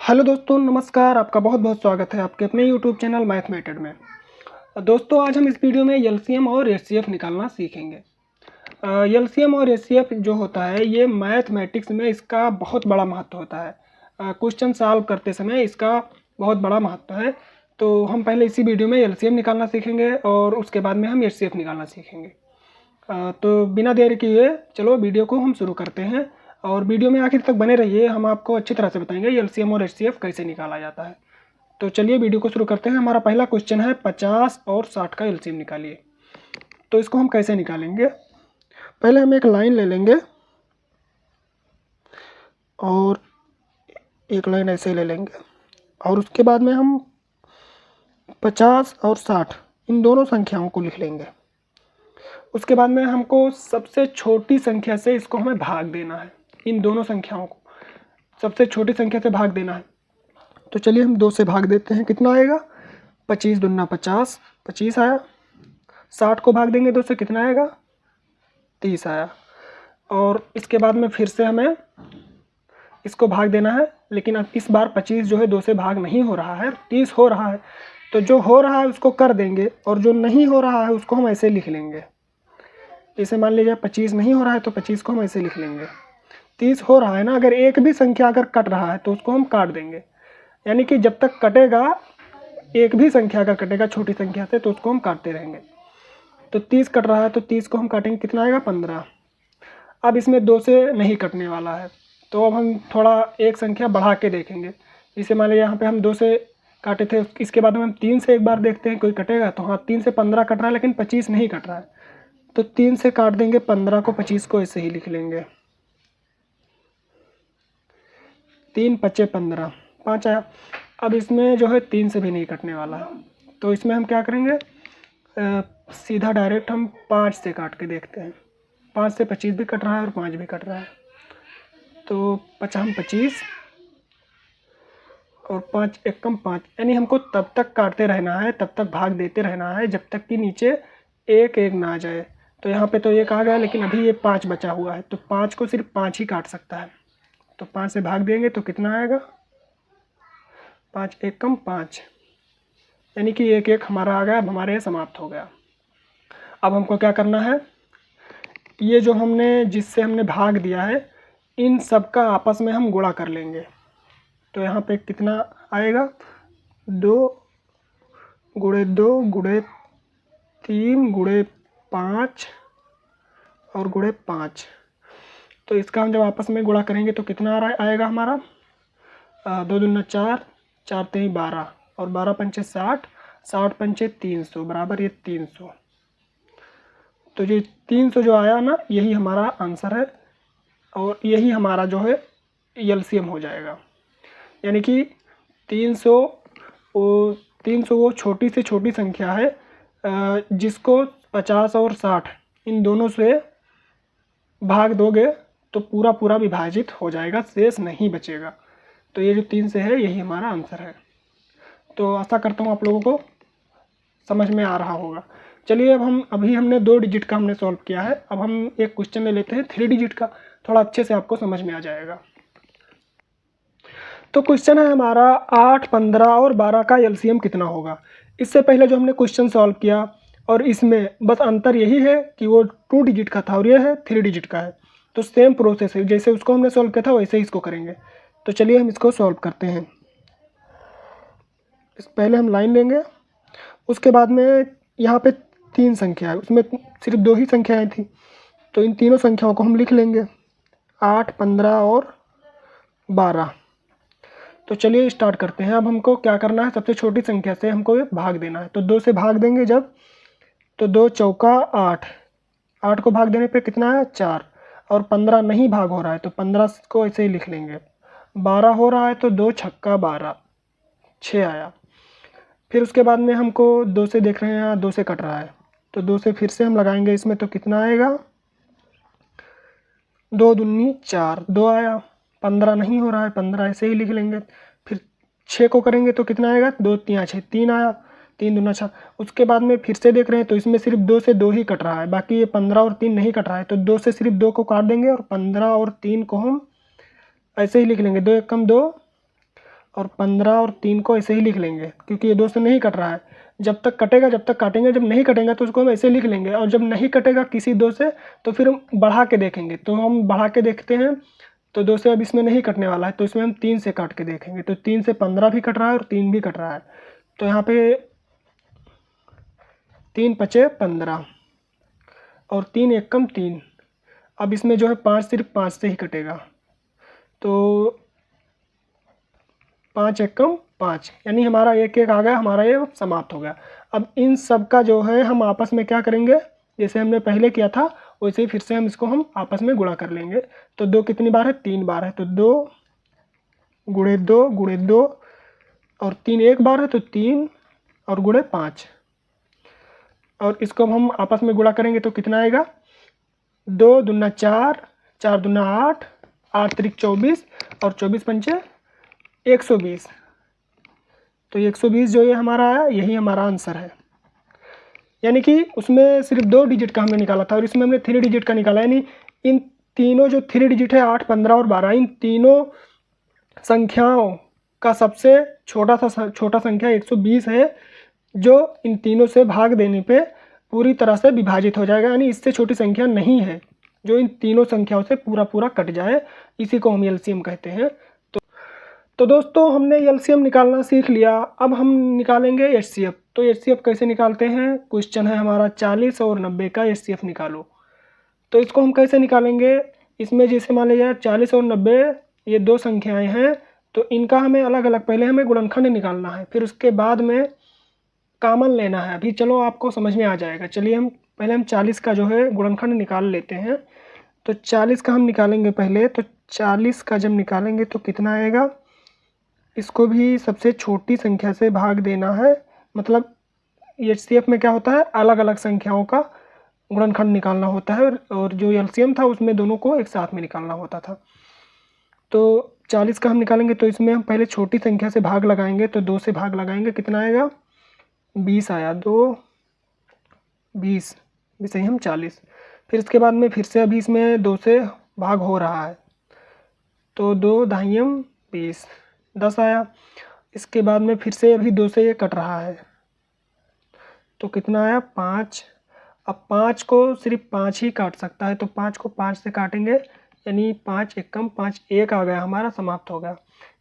Hello दोस्तों, नमस्कार। आपका बहुत बहुत स्वागत है आपके अपने यूट्यूब चैनल मैथमेटेड में। दोस्तों, आज हम इस वीडियो में एलसीएम और एचसीएफ निकालना सीखेंगे। एलसीएम और एचसीएफ जो होता है ये मैथमेटिक्स में इसका बहुत बड़ा महत्व होता है। क्वेश्चन सॉल्व करते समय इसका बहुत बड़ा महत्व है। तो हम पहले इसी वीडियो में एलसीएम निकालना सीखेंगे और उसके बाद में हम एचसीएफ निकालना सीखेंगे। तो बिना देरी किए चलो वीडियो को हम शुरू करते हैं और वीडियो में आखिर तक बने रहिए। हम आपको अच्छी तरह से बताएंगे एलसीएम और एचसीएफ कैसे निकाला जाता है। तो चलिए वीडियो को शुरू करते हैं। हमारा पहला क्वेश्चन है 50 और 60 का एलसीएम निकालिए। तो इसको हम कैसे निकालेंगे, पहले हम एक लाइन ले लेंगे और एक लाइन ऐसे ही ले लेंगे और उसके बाद में हम 50 और 60 इन दोनों संख्याओं को लिख लेंगे। उसके बाद में हमको सबसे छोटी संख्या से इसको हमें भाग देना है। इन दोनों संख्याओं को सबसे छोटी संख्या से भाग देना है। तो चलिए हम 2 से भाग देते हैं। कितना आएगा? 25 दूना 50, 25 आया। 60 को भाग देंगे 2 से, कितना आएगा? 30 आया। और इसके बाद में फिर से हमें इसको भाग देना है, लेकिन अब इस बार 25 जो है 2 से भाग नहीं हो रहा है, 30 हो रहा है। तो जो हो रहा है उसको कर देंगे और जो नहीं हो रहा है उसको हम ऐसे लिख लेंगे। जैसे मान लीजिए 25 नहीं हो रहा है तो 25 को हम ऐसे लिख लेंगे। 30 हो रहा है ना, अगर एक भी संख्या अगर कट रहा है तो उसको हम काट देंगे। यानी कि जब तक कटेगा, एक भी संख्या अगर कटेगा छोटी संख्या से तो उसको हम काटते रहेंगे। तो 30 कट रहा है तो 30 को हम काटेंगे, कितना आएगा? 15। अब इसमें 2 से नहीं कटने वाला है तो अब हम थोड़ा एक संख्या बढ़ा के देखेंगे। जैसे मान लीजिए यहाँ पे हम 2 से काटे थे, इसके बाद में हम 3 से एक बार देखते हैं कोई कटेगा। तो हाँ, 3 से 15 कट रहा है लेकिन 25 नहीं कट रहा है। तो 3 से काट देंगे 15 को, 25 को ऐसे ही लिख लेंगे। 3 पचे 15, 5 आया। अब इसमें जो है 3 से भी नहीं कटने वाला है तो इसमें हम क्या करेंगे, सीधा डायरेक्ट हम 5 से काट के देखते हैं। 5 से 25 भी कट रहा है और 5 भी कट रहा है। तो 50 25 और 5 एकम 5, यानी हमको तब तक काटते रहना है, तब तक भाग देते रहना है जब तक कि नीचे एक एक ना आ जाए। तो यहाँ पे तो 1 आ गया लेकिन अभी ये 5 बचा हुआ है तो 5 को सिर्फ 5 ही काट सकता है। तो 5 से भाग देंगे तो कितना आएगा? 5 एकम 5, यानी कि एक एक हमारा आ गया। अब हमारे समाप्त हो गया। अब हमको क्या करना है, ये जो हमने जिससे हमने भाग दिया है इन सब का आपस में हम गुणा कर लेंगे। तो यहाँ पे कितना आएगा? 2 गुणे 2 गुणे 3 गुणे 5 और गुणे 5। तो इसका हम जब आपस में गुणा करेंगे तो कितना आएगा हमारा? 2 दूना 4, 4 3 12 और 12 पंचे 60, 60 पंचे 300 बराबर ये 300। तो ये 300 जो आया ना, यही हमारा आंसर है और यही हमारा जो है एलसीएम हो जाएगा। यानी कि 300 वो छोटी से छोटी संख्या है जिसको 50 और 60 इन दोनों से भाग दोगे तो पूरा पूरा विभाजित हो जाएगा, शेष नहीं बचेगा। तो ये जो 3 से है यही हमारा आंसर है। तो आशा करता हूँ आप लोगों को समझ में आ रहा होगा। चलिए अब अभी हमने 2 डिजिट का हमने सॉल्व किया है। अब हम एक क्वेश्चन ले लेते हैं 3 डिजिट का, थोड़ा अच्छे से आपको समझ में आ जाएगा। तो क्वेश्चन है हमारा 8, 15 और 12 का एलसीएम कितना होगा। इससे पहले जो हमने क्वेश्चन सॉल्व किया और इसमें बस अंतर यही है कि वो 2 डिजिट का था और ये है 3 डिजिट का है। तो सेम प्रोसेस है, जैसे उसको हमने सॉल्व किया था वैसे ही इसको करेंगे। तो चलिए हम इसको सॉल्व करते हैं। पहले हम लाइन लेंगे, उसके बाद में यहाँ पे 3 संख्या है, उसमें सिर्फ 2 ही संख्याएं थी तो इन तीनों संख्याओं को हम लिख लेंगे, 8, 15 और 12। तो चलिए स्टार्ट करते हैं। अब हमको क्या करना है, सबसे छोटी संख्या से हमको भाग देना है। तो 2 से भाग देंगे जब, तो 2 चौका 8, 8 को भाग देने पे कितना है? 4। और 15 नहीं भाग हो रहा है तो 15 को ऐसे ही लिख लेंगे। 12 हो रहा है तो 2 छक्का 12, 6 आया। फिर उसके बाद में हमको 2 से देख रहे हैं, यहाँ 2 से कट रहा है तो 2 से फिर से हम लगाएंगे इसमें। तो कितना आएगा? 2 दूनी 4, 2 आया। 15 नहीं हो रहा है, 15 ऐसे ही लिख लेंगे। फिर 6 को करेंगे तो कितना आएगा? 2 3 6, 3 आया। 3 दूना 6। उसके बाद में फिर से देख रहे हैं तो इसमें सिर्फ 2 से 2 ही कट रहा है, बाकी ये 15 और 3 नहीं कट रहा है। तो 2 से सिर्फ 2 को काट देंगे और 15 और 3 को हम ऐसे ही लिख लेंगे। 2 एकम 2 और 15 और 3 को ऐसे ही लिख लेंगे क्योंकि ये 2 से नहीं कट रहा है। जब तक कटेगा जब तक काटेंगे, जब नहीं कटेगा तो उसको हम ऐसे लिख लेंगे, और जब नहीं कटेगा किसी 2 से तो फिर हम बढ़ा के देखेंगे। तो हम बढ़ा के देखते हैं, तो 2 से अब इसमें नहीं कटने वाला है, तो इसमें हम 3 से काट के देखेंगे। तो 3 से 15 भी कट रहा है और 3 भी कट रहा है। तो यहाँ पे 3 पचे 15 और 3 एक कम 3। अब इसमें जो है 5 सिर्फ 5 से ही कटेगा, तो 5 एक कम 5, यानी हमारा एक एक आ गया, हमारा ये समाप्त हो गया। अब इन सब का जो है हम आपस में क्या करेंगे, जैसे हमने पहले किया था वैसे ही फिर से हम इसको हम आपस में गुणा कर लेंगे। तो 2 कितनी बार है, 3 बार है, तो 2 गुणे 2 गुणे 2, और 3 एक बार है तो 3 और गुणे 5, और इसको हम आपस में गुणा करेंगे तो कितना आएगा, 2 दूना 4, 4 दूना 8, 8 त्रिक 24 और 24 पंचे 120। तो 120 जो ये हमारा आया, यही हमारा आंसर है। यानी कि उसमें सिर्फ 2 डिजिट का हमने निकाला था और इसमें हमने 3 डिजिट का निकाला। यानी इन तीनों जो 3 डिजिट है 8, 15 और 12, इन तीनों संख्याओं का सबसे छोटा संख्या 120 है, जो इन तीनों से भाग देने पे पूरी तरह से विभाजित हो जाएगा। यानी इससे छोटी संख्या नहीं है जो इन तीनों संख्याओं से पूरा कट जाए, इसी को हम एलसीएम कहते हैं। तो दोस्तों हमने एलसीएम निकालना सीख लिया, अब हम निकालेंगे एचसीएफ। तो एचसीएफ कैसे निकालते हैं, क्वेश्चन है हमारा 40 और 90 का एचसीएफ निकालो। तो इसको हम कैसे निकालेंगे, इसमें जैसे मान लीजिए 40 और 90 ये 2 संख्याएं हैं, तो इनका हमें अलग अलग पहले हमें गुणनखंड निकालना है, फिर उसके बाद में कॉमन लेना है। अभी चलो आपको समझ में आ जाएगा। चलिए हम पहले 40 का जो है गुणनखंड निकाल लेते हैं। तो 40 का हम निकालेंगे पहले। तो 40 का जब निकालेंगे तो कितना आएगा, इसको भी सबसे छोटी संख्या से भाग देना है। मतलब एचसीएफ में क्या होता है, अलग अलग संख्याओं का गुणनखंड निकालना होता है, और जो एलसीएम था उसमें दोनों को एक साथ में निकालना होता था। तो 40 का हम निकालेंगे तो इसमें हम पहले छोटी संख्या से भाग लगाएंगे, तो 2 से भाग लगाएंगे, कितना आएगा, 20 आया, 2 20 भी सही हम 40। फिर इसके बाद में फिर से अभी इसमें 2 से भाग हो रहा है, तो 2 दाहियम 20, 10 आया। इसके बाद में फिर से अभी 2 से ये कट रहा है, तो कितना आया, 5। अब 5 को सिर्फ 5 ही काट सकता है, तो 5 को 5 से काटेंगे, यानी 5 एक कम 5, 1 आ गया, हमारा समाप्त हो गया।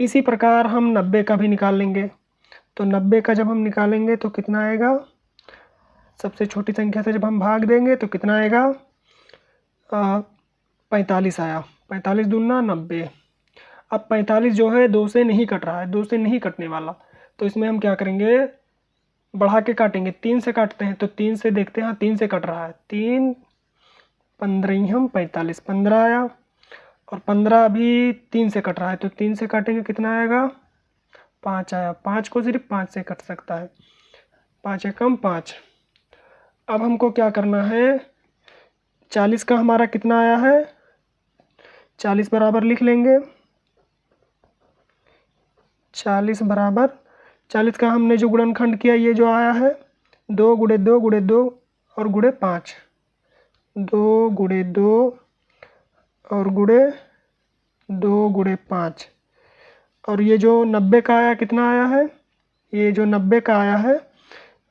इसी प्रकार हम 90 का भी निकाल लेंगे। तो 90 का जब हम निकालेंगे तो कितना आएगा, सबसे छोटी संख्या से जब हम भाग देंगे तो कितना आएगा, 45 आया, 45 दूना 90। अब 45 जो है 2 से नहीं कट रहा है, 2 से नहीं कटने वाला, तो इसमें हम क्या करेंगे, बढ़ा के काटेंगे। 3 से काटते हैं, तो 3 से देखते हैं, हाँ 3 से कट रहा है, 3 15 हम 45, 15 आया, और 15 अभी 3 से कट रहा है, तो 3 से काटेंगे, कितना आएगा, 5 आया। 5 को सिर्फ 5 से कट सकता है, 5 एकम 5। अब हमको क्या करना है, 40 का हमारा कितना आया है, 40 बराबर लिख लेंगे, 40 बराबर 40 का हमने जो गुणनखंड किया ये जो आया है, 2 गुणे 2 गुणे 2 और गुणे 5, 2 गुणे 2 और गुणे 2 गुणे 5। और ये जो 90 का आया कितना आया है, ये जो 90 का आया है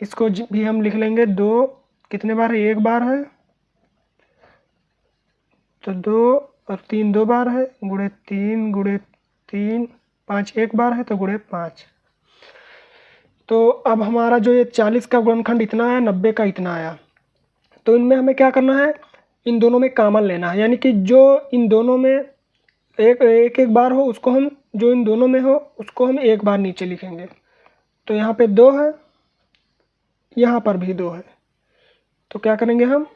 इसको भी हम लिख लेंगे, 2 कितने बार है, 1 बार है, तो 2 और 3 2 बार है, गुणे 3 5 1 बार है, तो गुणे 5। तो अब हमारा जो ये 40 का गुणनखंड इतना आया, 90 का इतना आया, तो इनमें हमें क्या करना है, इन दोनों में कॉमन लेना है। यानी कि जो इन दोनों में एक बार हो उसको हम, जो इन दोनों में हो उसको हम 1 बार नीचे लिखेंगे। तो यहाँ पे 2 है, यहाँ पर भी 2 है, तो क्या करेंगे हम,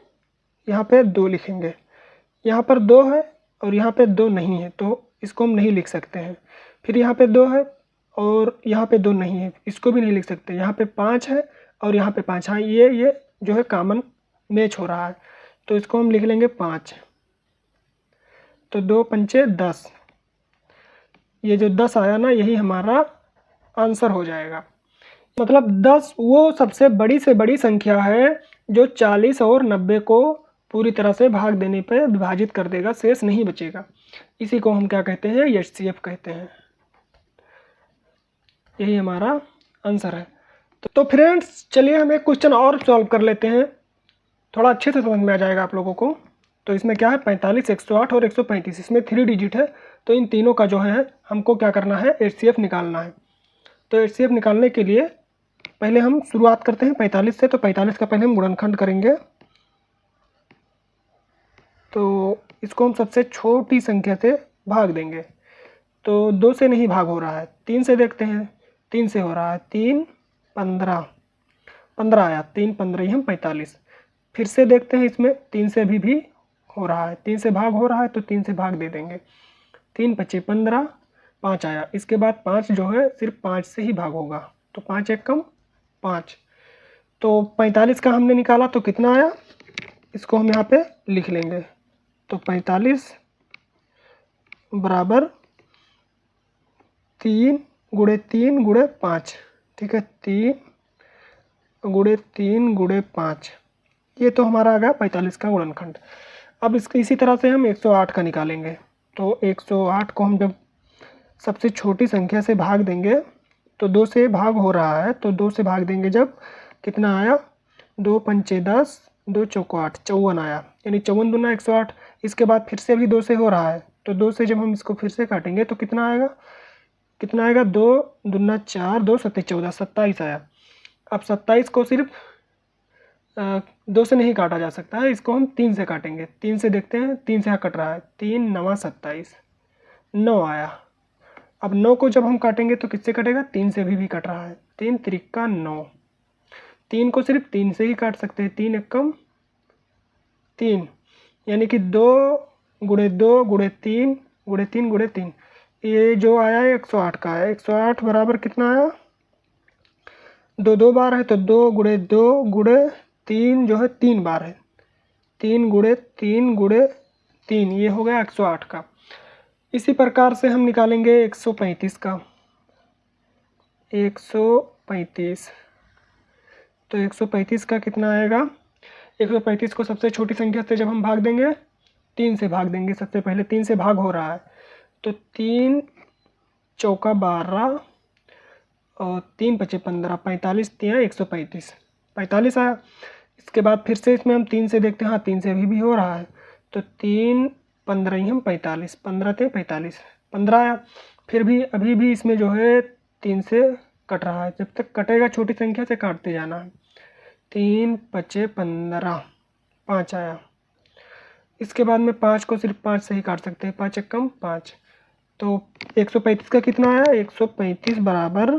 यहाँ पे 2 लिखेंगे। यहाँ पर 2 है और यहाँ पे 2 नहीं है, तो इसको हम नहीं लिख सकते हैं। फिर यहाँ पे 2 है और यहाँ पे 2 नहीं है, इसको भी नहीं लिख सकते। यहाँ पे 5 है और यहाँ पे 5, हाँ ये जो है कॉमन मैच हो रहा है, तो इसको हम लिख लेंगे 5। तो 2 पंचे 10, ये जो 10 आया ना, यही हमारा आंसर हो जाएगा। मतलब 10 वो सबसे बड़ी से बड़ी संख्या है जो 40 और 90 को पूरी तरह से भाग देने पर विभाजित कर देगा, शेष नहीं बचेगा। इसी को हम क्या कहते हैं, एचसीएफ कहते हैं। यही हमारा आंसर है। तो फ्रेंड्स चलिए हम एक क्वेश्चन और सॉल्व कर लेते हैं, थोड़ा अच्छे से समझ में आ जाएगा आप लोगों को। तो इसमें क्या है, 45, 108 और 135, इसमें 3 डिजिट है। तो इन तीनों का जो है हमको क्या करना है, HCF निकालना है। तो HCF निकालने के लिए पहले हम शुरुआत करते हैं 45 से। तो 45 का पहले हम गुणनखंड करेंगे। तो इसको हम सबसे छोटी संख्या से भाग देंगे। तो 2 से नहीं भाग हो रहा है, 3 से देखते हैं। 3 से हो रहा है, 3 15, 15 आया, 3 15 ही हम 45। फिर से देखते हैं, इसमें 3 से भी हो रहा है, 3 से भाग हो रहा है तो 3 से भाग दे देंगे। 3 25 15, 5 आया। इसके बाद 5 जो है सिर्फ 5 से ही भाग होगा, तो 5 एक कम 5। तो 45 का हमने निकाला तो कितना आया, इसको हम यहाँ पे लिख लेंगे। तो 45 बराबर 3 गुणे 3 गुणे 5, ठीक है, 3 गुणे 3 गुणे 5, ये तो हमारा आ गया 45 का गुणनखंड। अब इसके इसी तरह से हम 108 का निकालेंगे। तो 108 को हम जब सबसे छोटी संख्या से भाग देंगे, तो 2 से भाग हो रहा है, तो 2 से भाग देंगे जब, कितना आया, 2 पंचे 10, 2 चौको 8, 54 आया, यानी 54 दूना 108। इसके बाद फिर से अभी 2 से हो रहा है, तो 2 से जब हम इसको फिर से काटेंगे तो कितना आएगा, 2 दूना 4, 2 सत्ते 14, 27 आया। अब 27 को सिर्फ 2 से नहीं काटा जा सकता है, इसको हम 3 से काटेंगे। 3 से देखते हैं, 3 से कट रहा है, 3 9 27, 9 आया। अब 9 को जब हम काटेंगे तो किससे कटेगा, 3 से भी कट रहा है, 3 त्रिका 9। 3 को सिर्फ 3 से ही काट सकते हैं, 3 एकम 3, यानी कि 2 गुणे 2 गुणे 3 गुणे 3 गुणे 3, ये जो आया है 108 का है। 108 बराबर कितना आया, 2 2 बार है, तो 2 गुणे 2 गुणे 3 जो है 3 बार है, 3 गुणे 3 गुणे 3, ये हो गया 108 का। इसी प्रकार से हम निकालेंगे 135 का। 135, तो 135 का कितना आएगा, 135 को सबसे छोटी संख्या से जब हम भाग देंगे, 3 से भाग देंगे। सबसे पहले 3 से भाग हो रहा है, तो 3 चौका 12 और 3 पचे 15, 45 3 135, 45 आया। इसके बाद फिर से इसमें हम 3 से देखते हैं, हाँ 3 से भी हो रहा है, तो 3 15 ही हम 45, 15 थे 45, 15 आया। फिर भी अभी भी इसमें जो है 3 से कट रहा है, जब तक कटेगा छोटी संख्या से काटते जाना है। 3 पचे 15, 5 आया। इसके बाद में 5 को सिर्फ 5 से ही काट सकते हैं, 5 एक कम 5। तो 135 का कितना आया, 135 बराबर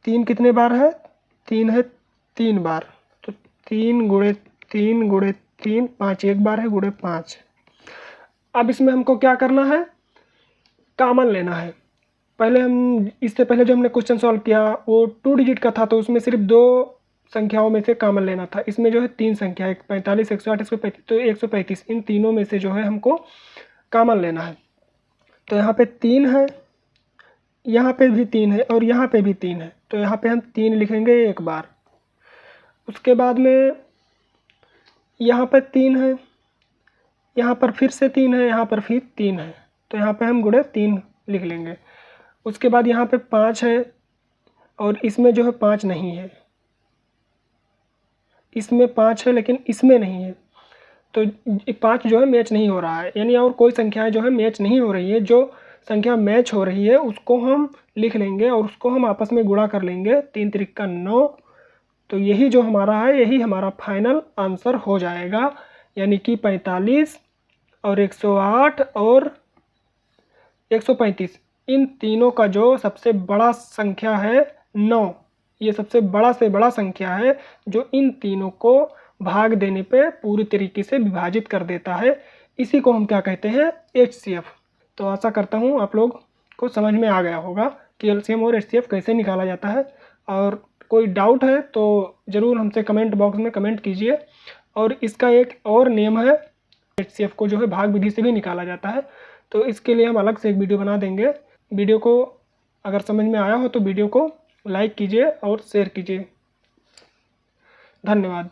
3 कितने बार है, 3 है 3 बार, तो 3 गुणे 3 गुणे 3, 5 एक बार है, गुणे 5। अब इसमें हमको क्या करना है, कॉमन लेना है। पहले हम, इससे पहले जो हमने क्वेश्चन सॉल्व किया वो 2 डिजिट का था, तो उसमें सिर्फ 2 संख्याओं में से कॉमन लेना था। इसमें जो है 3 संख्या है, 45 108 135, तो 135, इन तीनों में से जो है हमको कॉमन लेना है। तो यहाँ पे 3 है, यहाँ पे भी 3 है और यहाँ पे भी 3 है, तो यहाँ पे हम 3 लिखेंगे एक बार। उसके बाद में यहाँ पर 3 है, यहाँ पर फिर से 3 है, यहाँ पर फिर 3 है, तो यहाँ पे हम गुणे 3 लिख लेंगे। उसके बाद यहाँ पे 5 है और इसमें जो है 5 नहीं है, इसमें 5 है लेकिन इसमें नहीं है, तो 5 जो है मैच नहीं हो रहा है, यानी और कोई संख्याएं जो है मैच नहीं हो रही है। जो संख्या मैच हो रही है उसको हम लिख लेंगे और उसको हम आपस में गुणा कर लेंगे, 3 त्रिका 9, तो यही जो हमारा है यही हमारा फाइनल आंसर हो जाएगा, यानी कि 45 और 108 और 135, इन तीनों का जो सबसे बड़ा संख्या है 9, ये सबसे बड़ा से बड़ा संख्या है जो इन तीनों को भाग देने पे पूरी तरीके से विभाजित कर देता है। इसी को हम क्या कहते हैं, HCF। तो आशा करता हूँ आप लोग को समझ में आ गया होगा कि LCM और HCF कैसे निकाला जाता है। और कोई डाउट है तो ज़रूर हमसे कमेंट बॉक्स में कमेंट कीजिए। और इसका एक और नेम है, HCF को जो है भाग विधि से भी निकाला जाता है, तो इसके लिए हम अलग से एक वीडियो बना देंगे। वीडियो को अगर समझ में आया हो तो वीडियो को लाइक कीजिए और शेयर कीजिए। धन्यवाद।